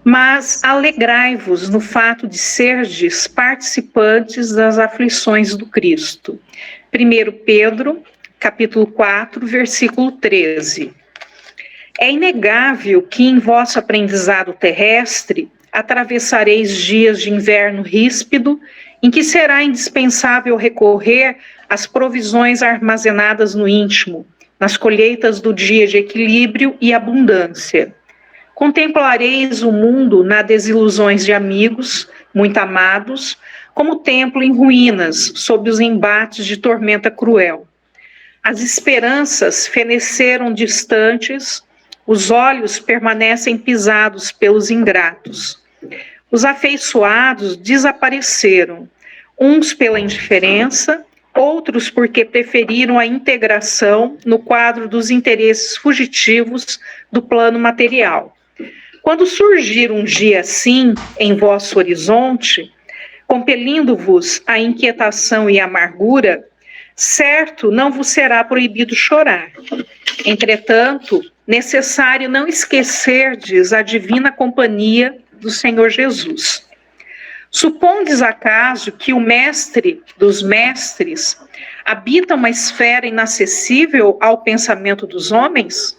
Mas alegrai-vos no fato de serdes participantes das aflições do Cristo. 1 Pedro, capítulo 4, versículo 13. É inegável que em vosso aprendizado terrestre atravessareis dias de inverno ríspido, em que será indispensável recorrer às provisões armazenadas no íntimo, nas colheitas do dia de equilíbrio e abundância. Contemplareis o mundo nas desilusões de amigos, muito amados, como templo em ruínas, sob os embates de tormenta cruel. As esperanças feneceram distantes, os olhos permanecem pisados pelos ingratos. Os afeiçoados desapareceram, uns pela indiferença, outros porque preferiram a integração no quadro dos interesses fugitivos do plano material. Quando surgir um dia assim em vosso horizonte, compelindo-vos à inquietação e amargura, certo não vos será proibido chorar. Entretanto, necessário não esquecerdes a divina companhia do Senhor Jesus. Supondes acaso que o mestre dos mestres habita uma esfera inacessível ao pensamento dos homens?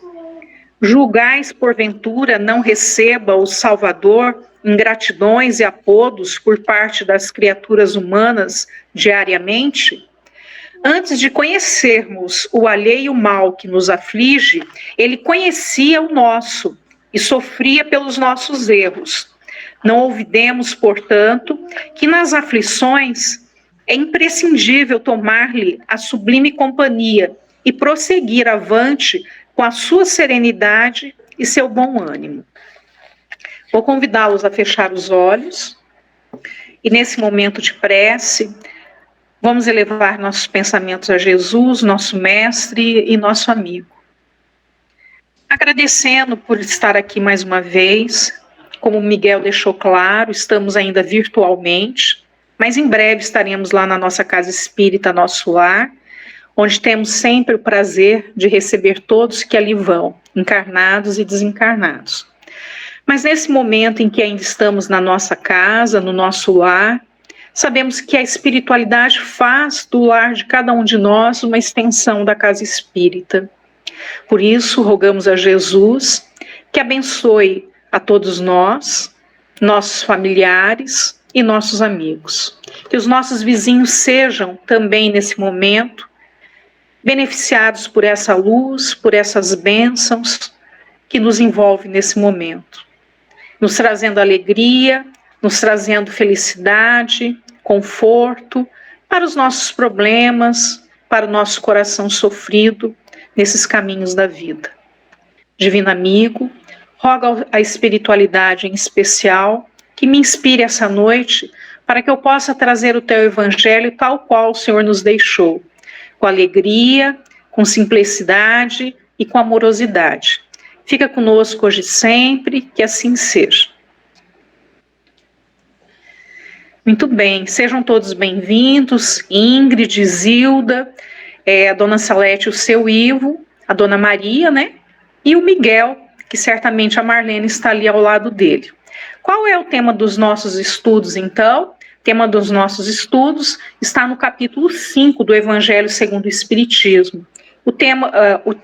Julgais, porventura, não receba o Salvador ingratidões e apodos por parte das criaturas humanas diariamente? Antes de conhecermos o alheio mal que nos aflige, ele conhecia o nosso e sofria pelos nossos erros. Não olvidemos, portanto, que nas aflições é imprescindível tomar-lhe a sublime companhia e prosseguir avante com a sua serenidade e seu bom ânimo. Vou convidá-los a fechar os olhos e, nesse momento de prece, vamos elevar nossos pensamentos a Jesus, nosso mestre e nosso amigo. Agradecendo por estar aqui mais uma vez, como o Miguel deixou claro, estamos ainda virtualmente, mas em breve estaremos lá na nossa casa espírita, nosso lar, onde temos sempre o prazer de receber todos que ali vão, encarnados e desencarnados. Mas nesse momento em que ainda estamos na nossa casa, no nosso lar, sabemos que a espiritualidade faz do lar de cada um de nós uma extensão da casa espírita. Por isso, rogamos a Jesus que abençoe a todos nós, nossos familiares e nossos amigos. Que os nossos vizinhos sejam também, nesse momento, beneficiados por essa luz, por essas bênçãos que nos envolve nesse momento, nos trazendo alegria, nos trazendo felicidade, conforto para os nossos problemas, para o nosso coração sofrido nesses caminhos da vida. Divino amigo, roga a espiritualidade em especial que me inspire essa noite para que eu possa trazer o teu evangelho tal qual o Senhor nos deixou, com alegria, com simplicidade e com amorosidade. Fica conosco hoje e sempre, que assim seja. Muito bem, sejam todos bem-vindos, Ingrid, Zilda, a dona Salete, o seu Ivo, a dona Maria, né? E o Miguel, que certamente a Marlene está ali ao lado dele. Qual é o tema dos nossos estudos, então? O tema dos nossos estudos está no capítulo 5 do Evangelho segundo o Espiritismo.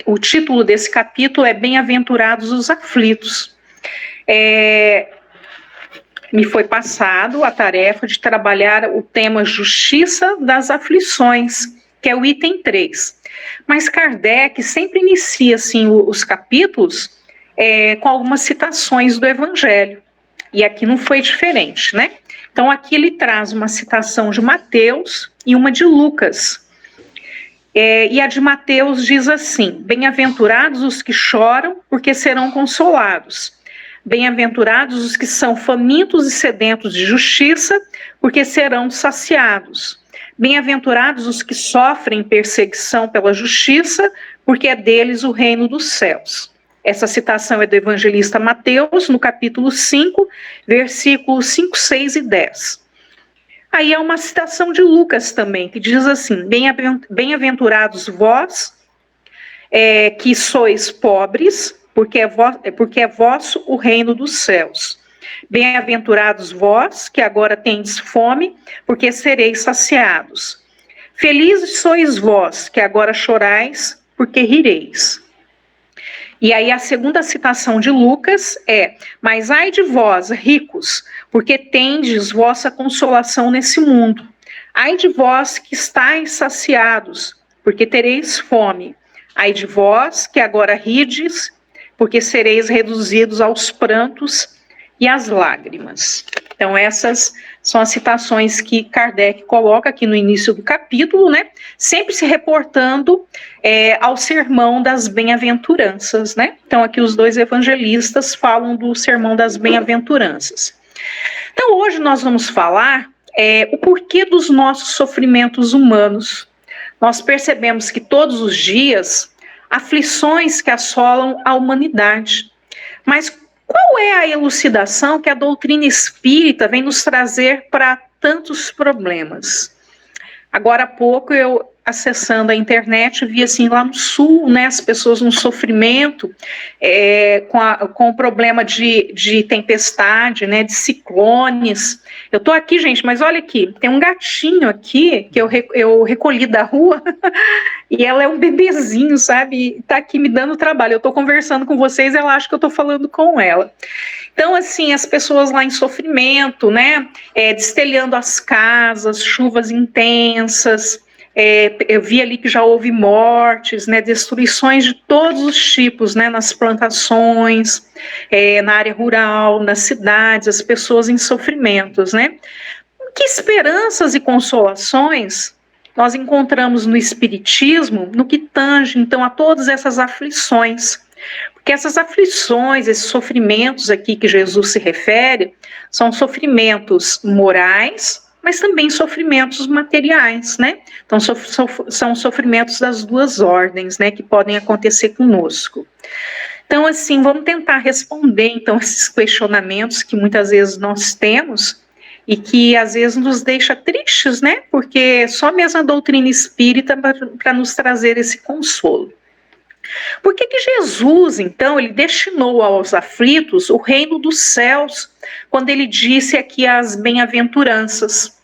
O título desse capítulo é Bem-aventurados os aflitos. Me foi passado a tarefa de trabalhar o tema Justiça das Aflições, que é o item 3. Mas Kardec sempre inicia assim, os capítulos com algumas citações do Evangelho. E aqui não foi diferente, né? Então aqui ele traz uma citação de Mateus e uma de Lucas. E a de Mateus diz assim: Bem-aventurados os que choram, porque serão consolados. Bem-aventurados os que são famintos e sedentos de justiça, porque serão saciados. Bem-aventurados os que sofrem perseguição pela justiça, porque é deles o reino dos céus. Essa citação é do evangelista Mateus, no capítulo 5, versículos 5, 6 e 10. Aí é uma citação de Lucas também, que diz assim: Bem-aventurados vós, que sois pobres, porque é vosso o reino dos céus. Bem-aventurados vós, que agora tendes fome, porque sereis saciados. Felizes sois vós, que agora chorais, porque rireis. E aí a segunda citação de Lucas é: mas ai de vós, ricos, porque tendes vossa consolação nesse mundo. Ai de vós que estáis saciados, porque tereis fome. Ai de vós que agora rides, porque sereis reduzidos aos prantos e às lágrimas. Então, essas são as citações que Kardec coloca aqui no início do capítulo, né? Sempre se reportando ao sermão das bem-aventuranças, né? Então, aqui os dois evangelistas falam do sermão das bem-aventuranças. Então, hoje nós vamos falar o porquê dos nossos sofrimentos humanos. Nós percebemos que todos os dias, aflições que assolam a humanidade. Mas qual é a elucidação que a doutrina espírita vem nos trazer para tantos problemas? Agora há pouco eu, acessando a internet, vi assim lá no sul, né, as pessoas num sofrimento com o problema de tempestade, né, de ciclones. Eu estou aqui, gente, mas olha aqui, tem um gatinho aqui que eu recolhi da rua e ela é um bebezinho, sabe? Está aqui me dando trabalho. Eu estou conversando com vocês e ela acha que eu estou falando com ela. Então, assim, as pessoas lá em sofrimento, né, destelhando as casas, chuvas intensas, eu vi ali que já houve mortes, né, destruições de todos os tipos, né, nas plantações, na área rural, nas cidades, as pessoas em sofrimentos, né. Que esperanças e consolações nós encontramos no Espiritismo, no que tange, então, a todas essas aflições? Porque essas aflições, esses sofrimentos aqui que Jesus se refere, são sofrimentos morais, mas também sofrimentos materiais, né? Então, são sofrimentos das duas ordens, né, que podem acontecer conosco. Então, assim, vamos tentar responder, então, esses questionamentos que muitas vezes nós temos e que, às vezes, nos deixa tristes, né? Porque só mesmo a doutrina espírita para nos trazer esse consolo. Por que Jesus, então, ele destinou aos aflitos o reino dos céus, quando ele disse aqui as bem-aventuranças?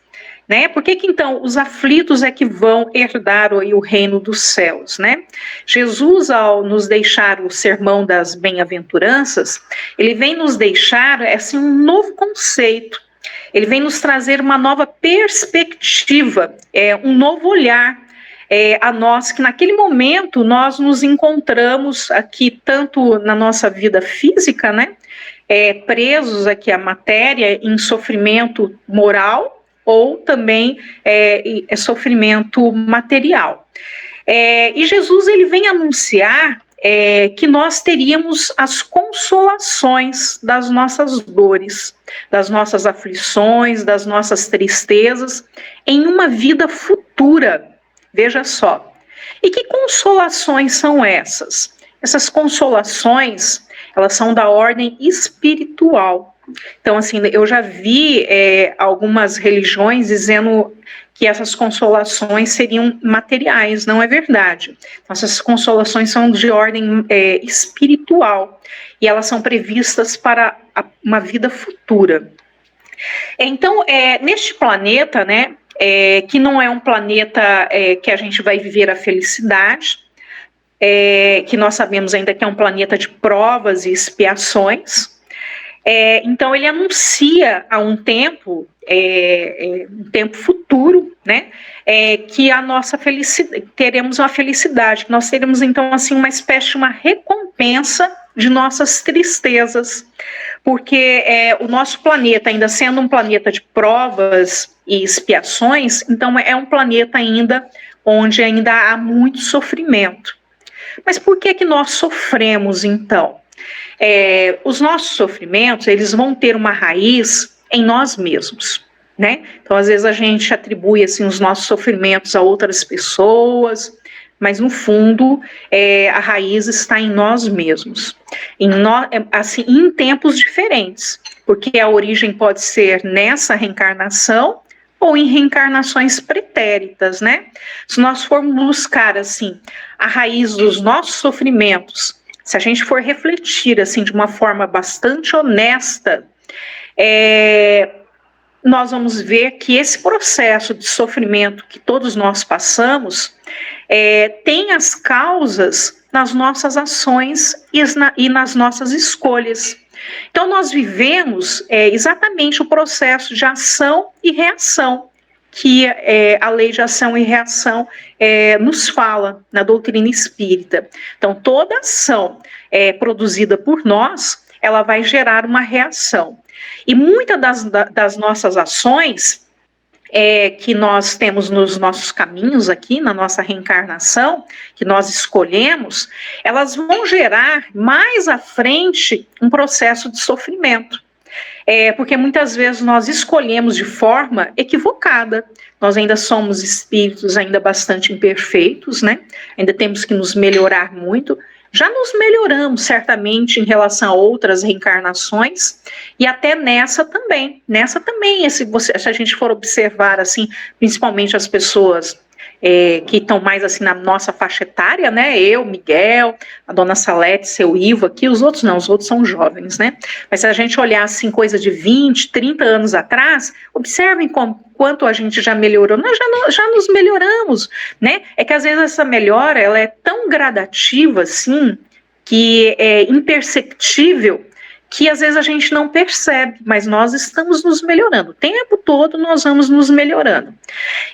Né? Por que então os aflitos é que vão herdar o reino dos céus? Né? Jesus, ao nos deixar o sermão das bem-aventuranças, ele vem nos deixar assim, um novo conceito, ele vem nos trazer uma nova perspectiva, um novo olhar, a nós que naquele momento nós nos encontramos aqui tanto na nossa vida física, né, presos aqui à matéria em sofrimento moral ou também sofrimento material. E Jesus ele vem anunciar que nós teríamos as consolações das nossas dores, das nossas aflições, das nossas tristezas em uma vida futura. Veja só. E que consolações são essas? Essas consolações, elas são da ordem espiritual. Então, assim, eu já vi algumas religiões dizendo que essas consolações seriam materiais, não é verdade. Então, essas consolações são de ordem espiritual e elas são previstas para uma vida futura. Então, neste planeta, né, que não é um planeta que a gente vai viver a felicidade, que nós sabemos ainda que é um planeta de provas e expiações. Então ele anuncia há um tempo futuro, né, que a nossa felicidade, teremos uma felicidade, que nós teremos então assim uma espécie de uma recompensa de nossas tristezas, porque o nosso planeta, ainda sendo um planeta de provas e expiações, então é um planeta ainda onde ainda há muito sofrimento. Mas por que nós sofremos então? Os nossos sofrimentos, eles vão ter uma raiz em nós mesmos, né? Então, às vezes a gente atribui assim os nossos sofrimentos a outras pessoas, mas no fundo a raiz está em nós mesmos, assim, em tempos diferentes, porque a origem pode ser nessa reencarnação ou em reencarnações pretéritas, né? Se nós formos buscar assim a raiz dos nossos sofrimentos, se a gente for refletir assim de uma forma bastante honesta, nós vamos ver que esse processo de sofrimento que todos nós passamos tem as causas nas nossas ações e nas nossas escolhas. Então, nós vivemos exatamente o processo de ação e reação, que a lei de ação e reação nos fala na doutrina espírita. Então, toda ação produzida por nós, ela vai gerar uma reação. E muitas das nossas ações que nós temos nos nossos caminhos aqui, na nossa reencarnação, que nós escolhemos, elas vão gerar mais à frente um processo de sofrimento. Porque muitas vezes nós escolhemos de forma equivocada. Nós ainda somos espíritos ainda bastante imperfeitos, né? Ainda temos que nos melhorar muito. Já nos melhoramos certamente em relação a outras reencarnações e até nessa também. Se a gente for observar assim, principalmente as pessoas que estão mais assim na nossa faixa etária, né? Eu, Miguel, a dona Salete, seu Ivo aqui, os outros não, os outros são jovens, né? Mas se a gente olhar assim coisa de 20, 30 anos atrás, observem quanto a gente já melhorou. Nós já nos melhoramos, né? É que às vezes essa melhora, ela é tão gradativa assim, que é imperceptível, que às vezes a gente não percebe, mas nós estamos nos melhorando. O tempo todo nós vamos nos melhorando.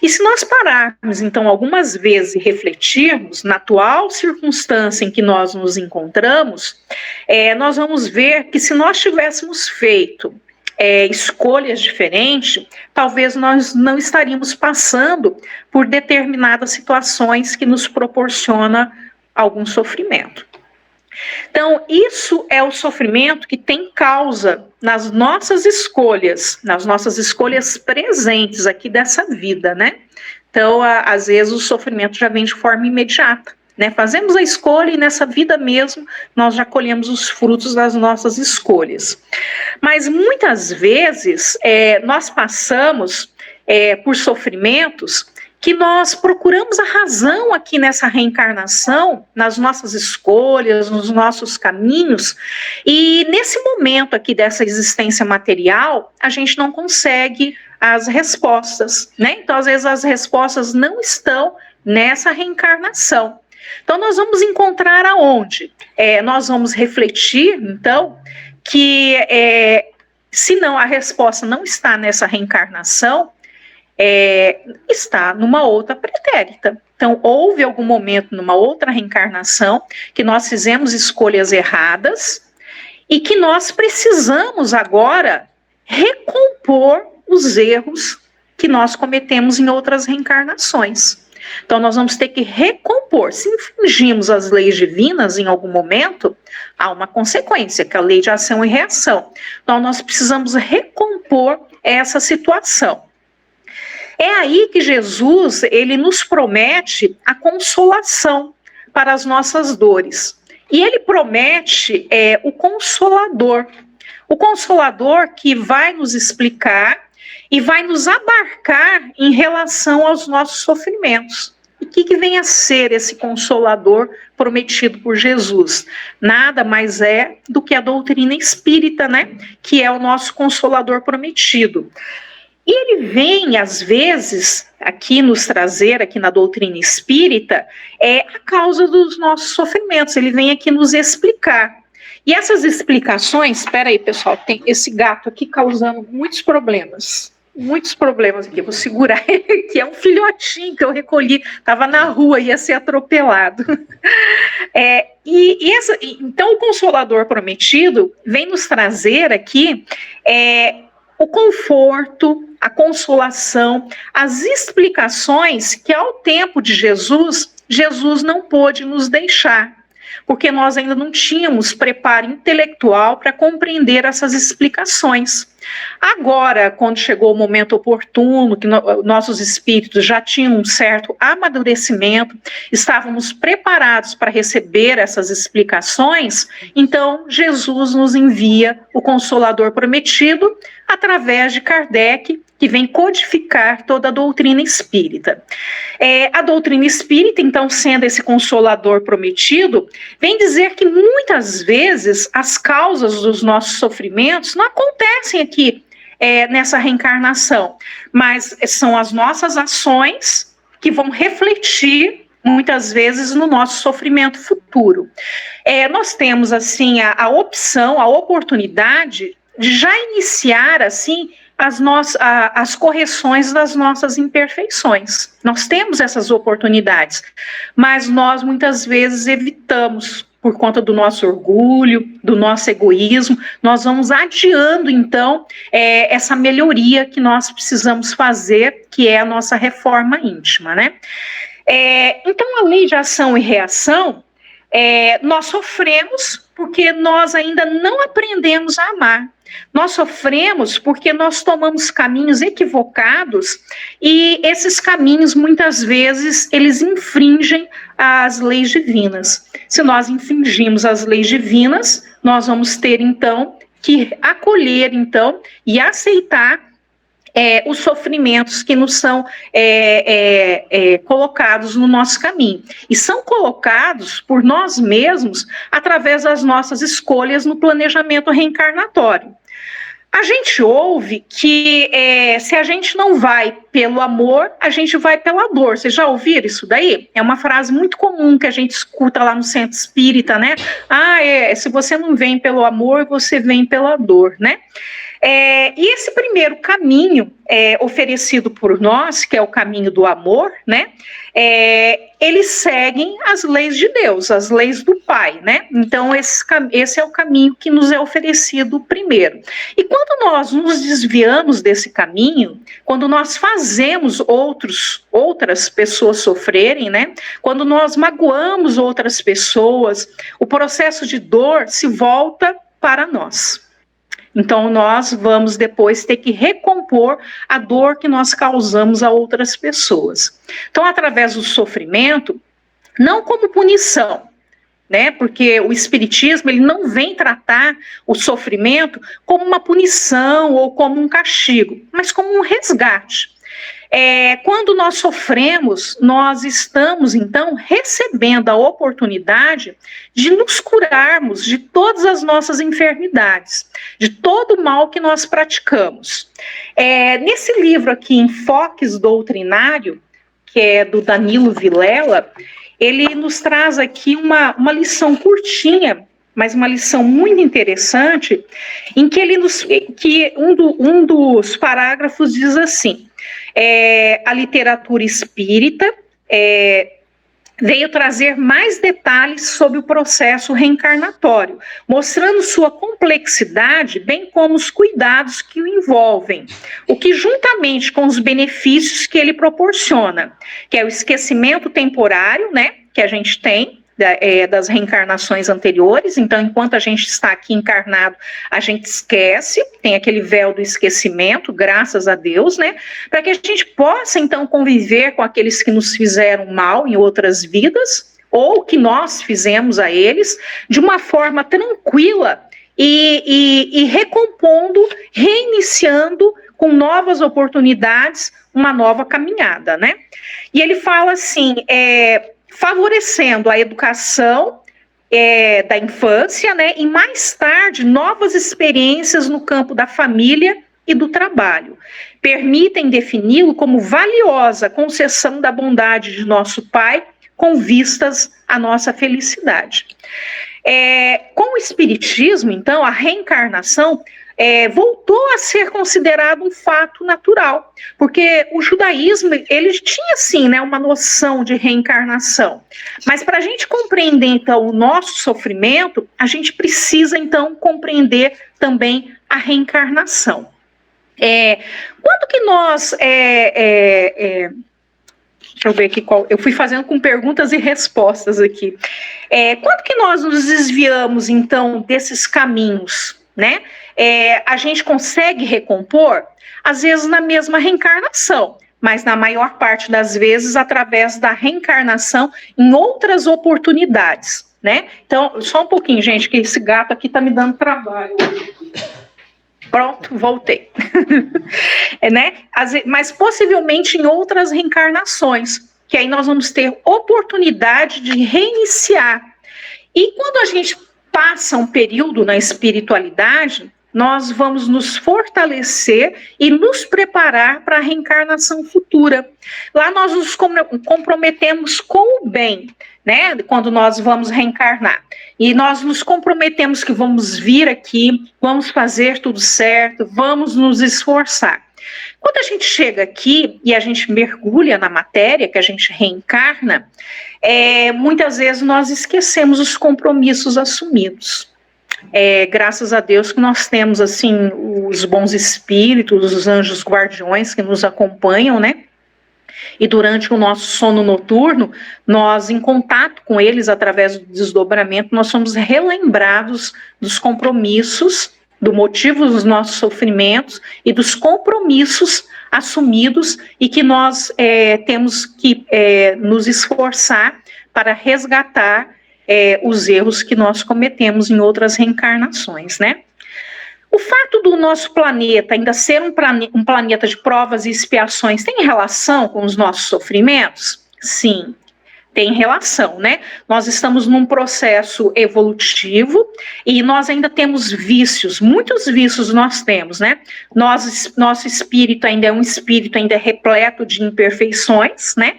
E se nós pararmos, então, algumas vezes e refletirmos na atual circunstância em que nós nos encontramos, nós vamos ver que se nós tivéssemos feito escolhas diferentes, talvez nós não estaríamos passando por determinadas situações que nos proporcionam algum sofrimento. Então, isso é o sofrimento que tem causa nas nossas escolhas presentes aqui dessa vida, né? Então, às vezes o sofrimento já vem de forma imediata, né? Fazemos a escolha e nessa vida mesmo nós já colhemos os frutos das nossas escolhas. Mas muitas vezes nós passamos por sofrimentos que nós procuramos a razão aqui nessa reencarnação, nas nossas escolhas, nos nossos caminhos, e nesse momento aqui dessa existência material, a gente não consegue as respostas, né? Então, às vezes, as respostas não estão nessa reencarnação. Então, nós vamos encontrar aonde? Nós vamos refletir, então, que se não, a resposta não está nessa reencarnação, está numa outra pretérita. Então, houve algum momento numa outra reencarnação que nós fizemos escolhas erradas e que nós precisamos agora recompor os erros que nós cometemos em outras reencarnações. Então, nós vamos ter que recompor. Se infringimos as leis divinas em algum momento, há uma consequência, que é a lei de ação e reação. Então, nós precisamos recompor essa situação. É aí que Jesus, ele nos promete a consolação para as nossas dores. E ele promete o Consolador que vai nos explicar e vai nos abarcar em relação aos nossos sofrimentos. E o que vem a ser esse Consolador prometido por Jesus? Nada mais é do que a doutrina espírita, né? Que é o nosso Consolador prometido. E ele vem, às vezes, aqui nos trazer, aqui na doutrina espírita, a causa dos nossos sofrimentos. Ele vem aqui nos explicar. E essas explicações, espera aí, pessoal, tem esse gato aqui causando muitos problemas aqui. Vou segurar ele aqui, é um filhotinho que eu recolhi, estava na rua, ia ser atropelado. Então, o Consolador prometido vem nos trazer aqui o conforto, a consolação, as explicações que ao tempo de Jesus não pôde nos deixar, porque nós ainda não tínhamos preparo intelectual para compreender essas explicações. Agora, quando chegou o momento oportuno, que nossos espíritos já tinham um certo amadurecimento, estávamos preparados para receber essas explicações, então Jesus nos envia o Consolador prometido através de Kardec que vem codificar toda a doutrina espírita. A doutrina espírita, então, sendo esse consolador prometido, vem dizer que muitas vezes as causas dos nossos sofrimentos não acontecem aqui nessa reencarnação, mas são as nossas ações que vão refletir muitas vezes no nosso sofrimento futuro. Nós temos assim a opção, a oportunidade de já iniciar assim as correções das nossas imperfeições. Nós temos essas oportunidades, mas nós muitas vezes evitamos por conta do nosso orgulho, do nosso egoísmo. Nós vamos adiando, então, essa melhoria que nós precisamos fazer, que é a nossa reforma íntima, né? Então, a lei de ação e reação, nós sofremos porque nós ainda não aprendemos a amar. Nós sofremos porque nós tomamos caminhos equivocados e esses caminhos, muitas vezes, eles infringem as leis divinas. Se nós infringimos as leis divinas, nós vamos ter, então, que acolher, então, e aceitar os sofrimentos que nos são colocados no nosso caminho. E são colocados por nós mesmos através das nossas escolhas no planejamento reencarnatório. A gente ouve que se a gente não vai pelo amor, a gente vai pela dor. Vocês já ouviram isso daí? É uma frase muito comum que a gente escuta lá no centro espírita, né? Se você não vem pelo amor, você vem pela dor, né? E esse primeiro caminho oferecido por nós, que é o caminho do amor, né? Eles seguem as leis de Deus, as leis do Pai, né? Então esse é o caminho que nos é oferecido primeiro. E quando nós nos desviamos desse caminho, quando nós fazemos outras pessoas sofrerem, né? Quando nós magoamos outras pessoas, o processo de dor se volta para nós. Então, nós vamos depois ter que recompor a dor que nós causamos a outras pessoas. Então, através do sofrimento, não como punição, né? Porque o Espiritismo ele não vem tratar o sofrimento como uma punição ou como um castigo, mas como um resgate. Quando nós sofremos, nós estamos, então, recebendo a oportunidade de nos curarmos de todas as nossas enfermidades, de todo o mal que nós praticamos. Nesse livro aqui, Enfoques Doutrinário, que é do Danilo Vilela, ele nos traz aqui uma lição curtinha, mas uma lição muito interessante, em que um dos parágrafos diz assim: a literatura espírita veio trazer mais detalhes sobre o processo reencarnatório, mostrando sua complexidade, bem como os cuidados que o envolvem, o que juntamente com os benefícios que ele proporciona, que é o esquecimento temporário, né, que a gente tem, das reencarnações anteriores. Então, enquanto a gente está aqui encarnado, a gente esquece, tem aquele véu do esquecimento, graças a Deus, né? Para que a gente possa, então, conviver com aqueles que nos fizeram mal em outras vidas, ou que nós fizemos a eles, de uma forma tranquila e recompondo, reiniciando com novas oportunidades, uma nova caminhada, né? E ele fala assim, favorecendo a educação da infância, né, e mais tarde novas experiências no campo da família e do trabalho. Permitem defini-lo como valiosa concessão da bondade de nosso Pai com vistas à nossa felicidade. Com o Espiritismo, então, a reencarnação voltou a ser considerado um fato natural, porque o judaísmo, ele tinha, sim, né, uma noção de reencarnação, mas para a gente compreender, então, o nosso sofrimento, a gente precisa, então, compreender também a reencarnação. Quando que nós... deixa eu ver aqui eu fui fazendo com perguntas e respostas aqui. Quando que nós nos desviamos, então, desses caminhos, né? A gente consegue recompor, às vezes na mesma reencarnação, mas na maior parte das vezes através da reencarnação em outras oportunidades, né? Então, só um pouquinho, gente, que esse gato aqui tá me dando trabalho. Pronto, voltei. Né? Mas possivelmente em outras reencarnações, que aí nós vamos ter oportunidade de reiniciar. E quando a gente passa um período na espiritualidade, nós vamos nos fortalecer e nos preparar para a reencarnação futura. Lá nós nos comprometemos com o bem, né? Quando nós vamos reencarnar. E nós nos comprometemos que vamos vir aqui, vamos fazer tudo certo, vamos nos esforçar. Quando a gente chega aqui e a gente mergulha na matéria, que a gente reencarna, muitas vezes nós esquecemos os compromissos assumidos. Graças a Deus que nós temos assim os bons espíritos, os anjos guardiões que nos acompanham, né? E durante o nosso sono noturno, nós, em contato com eles, através do desdobramento, nós somos relembrados dos compromissos, do motivo dos nossos sofrimentos e dos compromissos assumidos e que nós temos que nos esforçar para resgatar os erros que nós cometemos em outras reencarnações, né? O fato do nosso planeta ainda ser um planeta de provas e expiações tem relação com os nossos sofrimentos? Sim, tem relação, né? Nós estamos num processo evolutivo e nós ainda temos vícios, muitos vícios nós temos, né? Nosso espírito ainda é um espírito ainda repleto de imperfeições, né?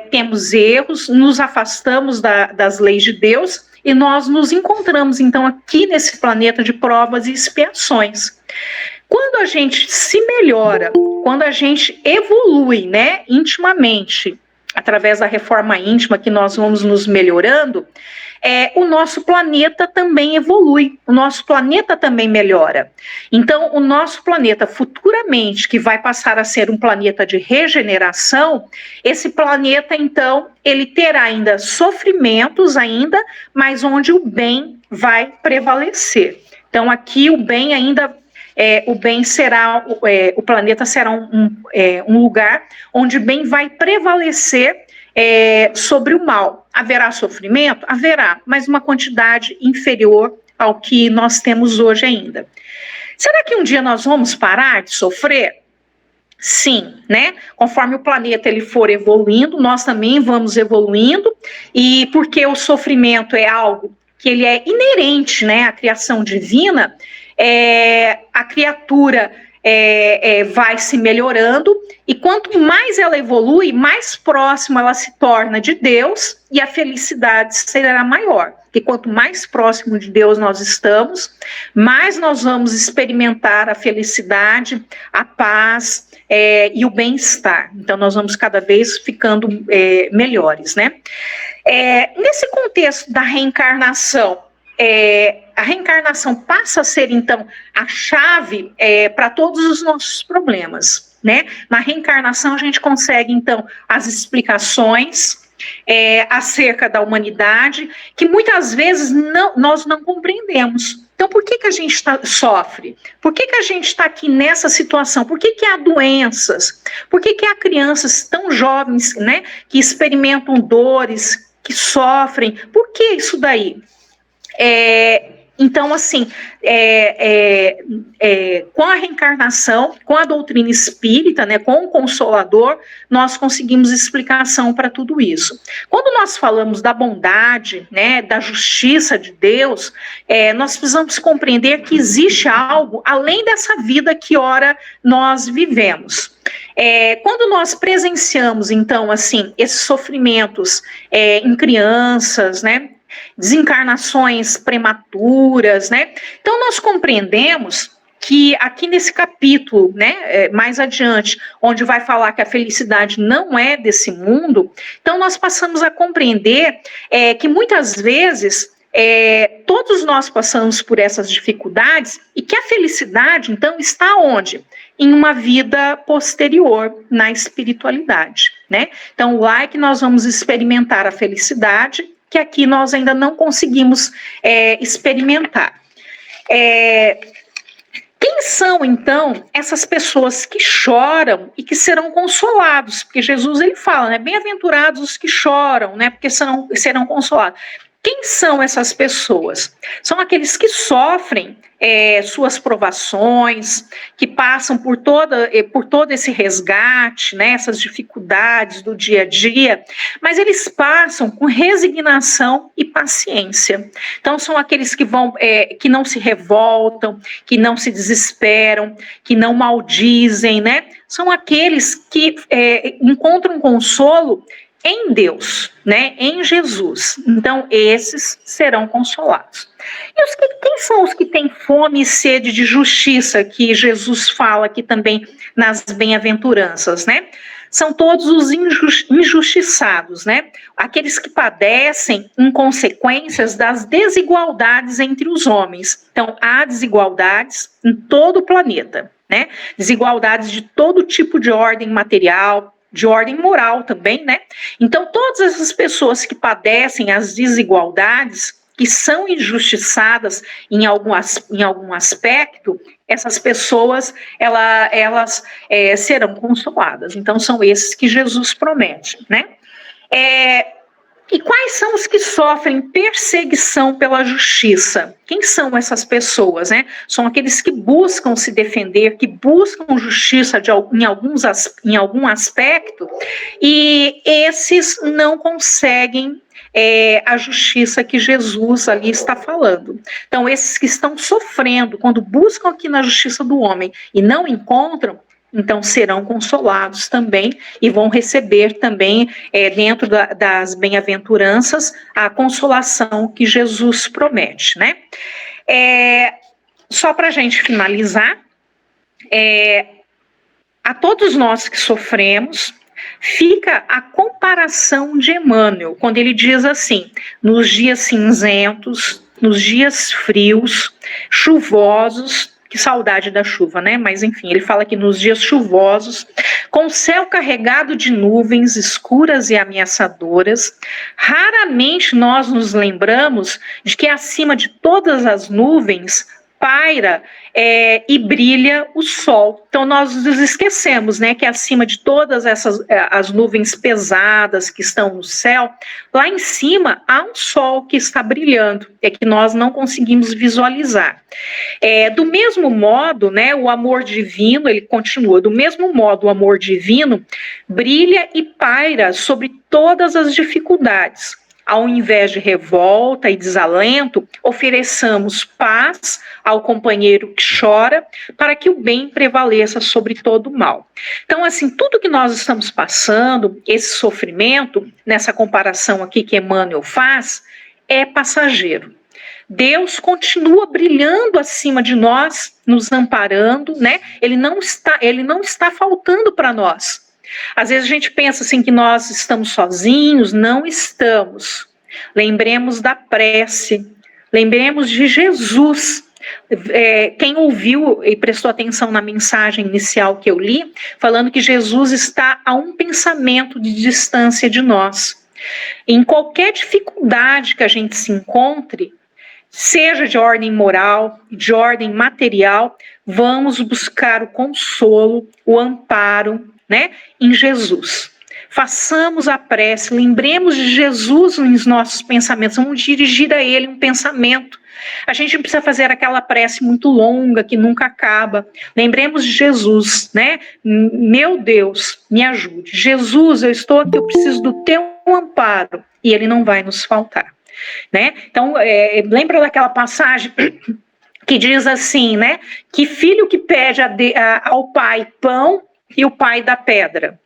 Temos erros, nos afastamos das leis de Deus e nós nos encontramos, então, aqui nesse planeta de provas e expiações. Quando a gente se melhora, quando a gente evolui, né, intimamente, através da reforma íntima que nós vamos nos melhorando, o nosso planeta também evolui, o nosso planeta também melhora. Então, o nosso planeta futuramente, que vai passar a ser um planeta de regeneração, esse planeta, então, ele terá ainda sofrimentos ainda, mas onde o bem vai prevalecer. Então, aqui o bem ainda... o bem será, o planeta será um lugar onde o bem vai prevalecer sobre o mal. Haverá sofrimento? Haverá, mas uma quantidade inferior ao que nós temos hoje ainda. Será que um dia nós vamos parar de sofrer? Sim, né? Conforme o planeta ele for evoluindo, nós também vamos evoluindo, e porque o sofrimento é algo que ele é inerente, né, à criação divina, a criatura vai se melhorando, e quanto mais ela evolui, mais próxima ela se torna de Deus, e a felicidade será maior. Porque quanto mais próximo de Deus nós estamos, mais nós vamos experimentar a felicidade, a paz e o bem-estar. Então nós vamos cada vez ficando melhores, né? Nesse contexto da reencarnação, a reencarnação passa a ser, então, a chave para todos os nossos problemas, né? Na reencarnação a gente consegue, então, as explicações acerca da humanidade, que muitas vezes nós não compreendemos. Então, por que a gente sofre? Por que a gente está aqui nessa situação? Por que há doenças? Por que há crianças tão jovens, né, que experimentam dores, que sofrem? Por que isso daí? Então, assim, com a reencarnação, com a doutrina espírita, né, com o Consolador, nós conseguimos explicação para tudo isso. Quando nós falamos da bondade, né, da justiça de Deus, nós precisamos compreender que existe algo além dessa vida que ora nós vivemos. Quando nós presenciamos, então, assim, esses sofrimentos em crianças, né, desencarnações prematuras, né? Então nós compreendemos que aqui nesse capítulo, né, mais adiante, onde vai falar que a felicidade não é desse mundo, então nós passamos a compreender que muitas vezes todos nós passamos por essas dificuldades e que a felicidade, então, está onde? Em uma vida posterior, na espiritualidade, né? Então lá é que nós vamos experimentar a felicidade, que aqui nós ainda não conseguimos experimentar. Quem são, então, essas pessoas que choram e que serão consolados? Porque Jesus, ele fala, né, bem-aventurados os que choram, né, porque serão consolados. Quem são essas pessoas? São aqueles que sofrem suas provações, que passam por todo esse resgate, né, essas dificuldades do dia a dia, mas eles passam com resignação e paciência. Então são aqueles que não se revoltam, que não se desesperam, que não maldizem, né? São aqueles que encontram consolo em Deus, né, em Jesus. Então, esses serão consolados. E quem são os que têm fome e sede de justiça, que Jesus fala aqui também nas bem-aventuranças, né? São todos os injustiçados, né? Aqueles que padecem em consequências das desigualdades entre os homens. Então, há desigualdades em todo o planeta, né? Desigualdades de todo tipo de ordem material, de ordem moral também, né? Então, todas essas pessoas que padecem as desigualdades, que são injustiçadas em algum aspecto, essas pessoas, elas serão consoladas. Então, são esses que Jesus promete, né? E quais são os que sofrem perseguição pela justiça? Quem são essas pessoas, né? São aqueles que buscam se defender, que buscam justiça em algum aspecto, e esses não conseguem a justiça que Jesus ali está falando. Então, esses que estão sofrendo, quando buscam aqui na justiça do homem e não encontram, então serão consolados também e vão receber também, dentro das bem-aventuranças, a consolação que Jesus promete, né? Só para a gente finalizar, a todos nós que sofremos, fica a comparação de Emmanuel, quando ele diz assim: nos dias cinzentos, nos dias frios, chuvosos, que saudade da chuva, né? Mas enfim, ele fala que nos dias chuvosos, com o céu carregado de nuvens escuras e ameaçadoras, raramente nós nos lembramos de que acima de todas as nuvens paira e brilha o sol. Então nós nos esquecemos, né, que acima de todas as nuvens pesadas que estão no céu, lá em cima há um sol que está brilhando, que nós não conseguimos visualizar. Do mesmo modo, né, o amor divino, ele continua, do mesmo modo o amor divino brilha e paira sobre todas as dificuldades. Ao invés de revolta e desalento, ofereçamos paz ao companheiro que chora, para que o bem prevaleça sobre todo o mal. Então, assim, tudo que nós estamos passando, esse sofrimento, nessa comparação aqui que Emmanuel faz, é passageiro. Deus continua brilhando acima de nós, nos amparando, né? Ele não está faltando para nós. Às vezes a gente pensa assim que nós estamos sozinhos, não estamos. Lembremos da prece, lembremos de Jesus. Quem ouviu e prestou atenção na mensagem inicial que eu li, falando que Jesus está a um pensamento de distância de nós. Em qualquer dificuldade que a gente se encontre, seja de ordem moral, de ordem material, vamos buscar o consolo, o amparo, né, em Jesus. Façamos a prece, lembremos de Jesus nos nossos pensamentos, vamos dirigir a Ele um pensamento. A gente não precisa fazer aquela prece muito longa, que nunca acaba. Lembremos de Jesus, né? Meu Deus, me ajude. Jesus, eu estou aqui, eu preciso do teu amparo, e Ele não vai nos faltar, né? Então, lembra daquela passagem que diz assim, né? Que filho que pede ao pai pão e o pai dá pedra,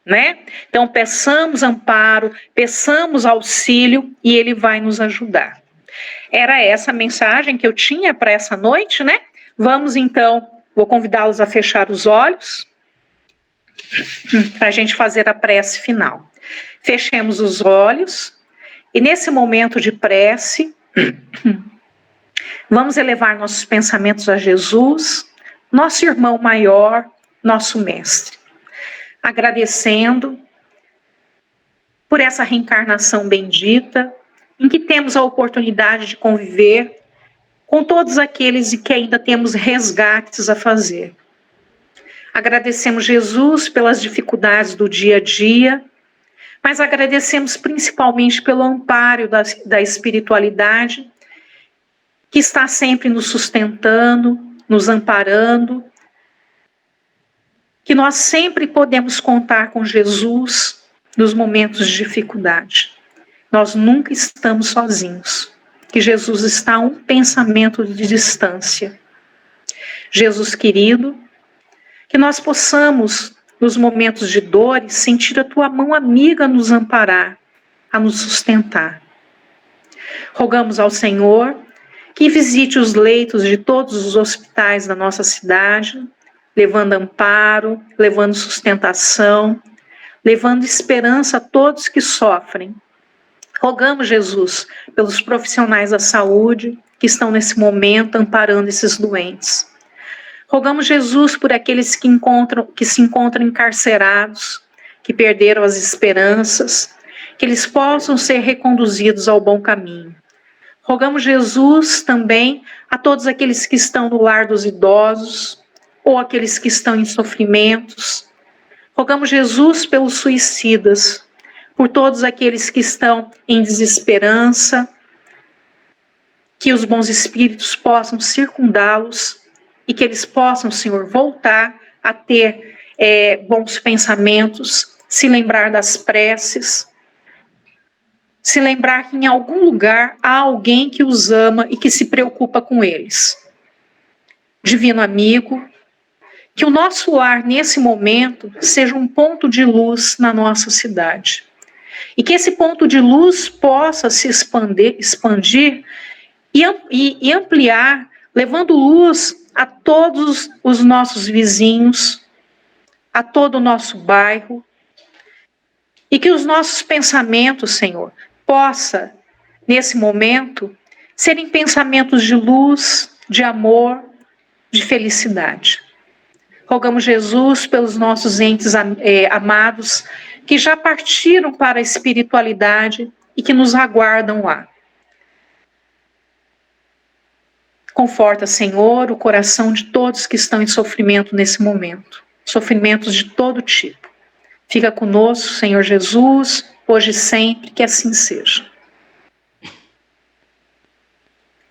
né? Então, peçamos amparo, peçamos auxílio e Ele vai nos ajudar. Era essa a mensagem que eu tinha para essa noite, né? Vamos então, vou convidá-los a fechar os olhos para a gente fazer a prece final. Fechemos os olhos e nesse momento de prece, vamos elevar nossos pensamentos a Jesus, nosso irmão maior, nosso mestre, agradecendo por essa reencarnação bendita, em que temos a oportunidade de conviver com todos aqueles que ainda temos resgates a fazer. Agradecemos Jesus pelas dificuldades do dia a dia, mas agradecemos principalmente pelo amparo da espiritualidade, que está sempre nos sustentando, nos amparando, que nós sempre podemos contar com Jesus nos momentos de dificuldade. Nós nunca estamos sozinhos, que Jesus está a um pensamento de distância. Jesus querido, que nós possamos, nos momentos de dores, sentir a tua mão amiga a nos amparar, a nos sustentar. Rogamos ao Senhor que visite os leitos de todos os hospitais da nossa cidade, levando amparo, levando sustentação, levando esperança a todos que sofrem. Rogamos, Jesus, pelos profissionais da saúde que estão nesse momento amparando esses doentes. Rogamos, Jesus, por aqueles que se encontram encarcerados, que perderam as esperanças, que eles possam ser reconduzidos ao bom caminho. Rogamos, Jesus, também a todos aqueles que estão no lar dos idosos, ou aqueles que estão em sofrimentos. Rogamos, Jesus, pelos suicidas, por todos aqueles que estão em desesperança, que os bons espíritos possam circundá-los e que eles possam, Senhor, voltar a ter bons pensamentos, se lembrar das preces, se lembrar que em algum lugar há alguém que os ama e que se preocupa com eles. Divino amigo, que o nosso lar, nesse momento, seja um ponto de luz na nossa cidade. E que esse ponto de luz possa se expandir e ampliar, levando luz a todos os nossos vizinhos, a todo o nosso bairro. E que os nossos pensamentos, Senhor, possa, nesse momento, serem pensamentos de luz, de amor, de felicidade. Rogamos, Jesus, pelos nossos entes amados que já partiram para a espiritualidade e que nos aguardam lá. Conforta, Senhor, o coração de todos que estão em sofrimento nesse momento, sofrimentos de todo tipo. Fica conosco, Senhor Jesus, hoje e sempre, que assim seja.